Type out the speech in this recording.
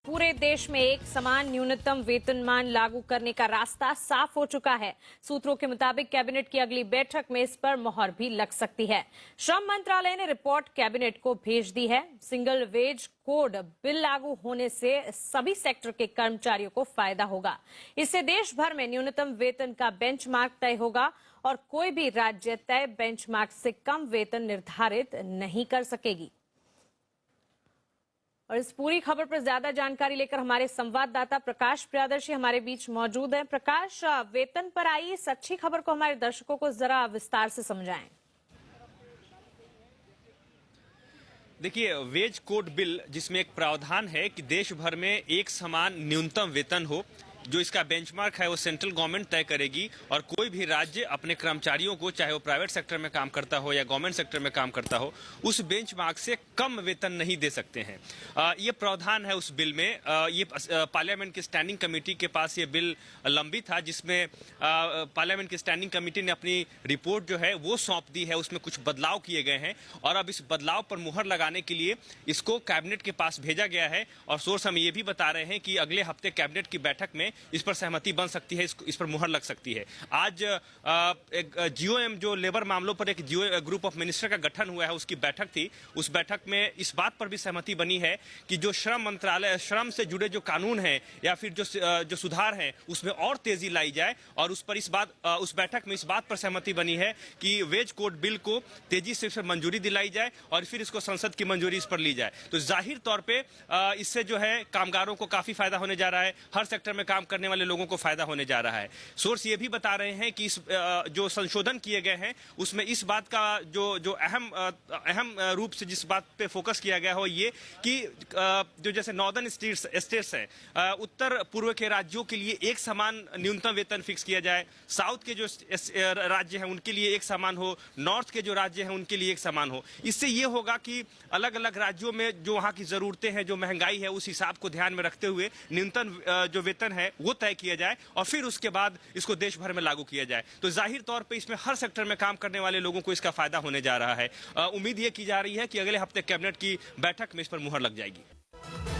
पूरे देश में एक समान न्यूनतम वेतनमान लागू करने का रास्ता साफ हो चुका है। सूत्रों के मुताबिक कैबिनेट की अगली बैठक में इस पर मोहर भी लग सकती है। श्रम मंत्रालय ने रिपोर्ट कैबिनेट को भेज दी है। सिंगल वेज कोड बिल लागू होने से सभी सेक्टर के कर्मचारियों को फायदा होगा। इससे देश भर में न्यूनतम वेतन का बेंचमार्क तय होगा और कोई भी राज्य तय बेंचमार्क से कम वेतन निर्धारित नहीं कर सकेगी। और इस पूरी खबर पर ज्यादा जानकारी लेकर हमारे संवाददाता प्रकाश प्रियदर्शी हमारे बीच मौजूद हैं। प्रकाश, वेतन पर आई इस अच्छी खबर को हमारे दर्शकों को जरा विस्तार से समझाएं। देखिए, वेज कोड बिल जिसमें एक प्रावधान है कि देश भर में एक समान न्यूनतम वेतन हो, जो इसका बेंचमार्क है वो सेंट्रल गवर्नमेंट तय करेगी और कोई भी राज्य अपने कर्मचारियों को, चाहे वो प्राइवेट सेक्टर में काम करता हो या गवर्नमेंट सेक्टर में काम करता हो, उस बेंचमार्क से कम वेतन नहीं दे सकते हैं। ये प्रावधान है उस बिल में। ये पार्लियामेंट की स्टैंडिंग कमेटी के पास ये बिल लंबित था, जिसमें पार्लियामेंट की स्टैंडिंग कमेटी ने अपनी रिपोर्ट जो है वो सौंप दी है। उसमें कुछ बदलाव किए गए हैं और अब इस बदलाव पर मुहर लगाने के लिए इसको कैबिनेट के पास भेजा गया है। और सोर्स हमें ये भी बता रहे हैं कि अगले हफ्ते कैबिनेट की बैठक में इस पर सहमति बन सकती है, इस पर मुहर लग सकती है। आज एक जीओएम, जो लेबर मामलों पर एक जीओ ग्रुप ऑफ मिनिस्टर का गठन हुआ है, उसकी बैठक थी। उस बैठक में इस बात पर भी सहमति बनी है कि जो श्रम मंत्रालय, श्रम से जुड़े जो कानून हैं या फिर जो सुधार हैं, उसमें और तेजी लाई जाए। और उस बैठक में इस बात पर सहमति बनी है कि वेज कोड बिल को तेजी से मंजूरी दिलाई जाए और फिर इसको संसद की मंजूरी इस पर ली जाए। तो जाहिर तौर पे इससे जो है कामगारों को काफी फायदा होने जा रहा है, हर सेक्टर में काम करने वाले लोगों को फायदा होने जा रहा है। सोर्स ये भी बता रहे हैं कि इस जो संशोधन किए गए हैं उसमें इस बात का जो अहम रूप से जिस बात पे फोकस किया गया हो, ये कि जो जैसे नॉर्दर्न स्टेट्स हैं, उत्तर पूर्व के राज्यों के लिए एक समान न्यूनतम वेतन फिक्स किया जाए, साउथ के जो राज्य हैं उनके लिए एक समान हो, नॉर्थ के जो राज्य हैं उनके लिए एक समान हो। इससे ये होगा कि अलग अलग राज्यों में जो वहां की जरूरतें हैं, जो महंगाई है, उस हिसाब को ध्यान में रखते हुए न्यूनतम जो वेतन है वो तय किया जाए और फिर उसके बाद इसको देश भर में लागू किया जाए। तो जाहिर तौर पे इसमें हर सेक्टर में काम करने वाले लोगों को इसका फायदा होने जा रहा है। उम्मीद ये की जा रही है कि अगले हफ्ते कैबिनेट की बैठक में इस पर मुहर लग जाएगी।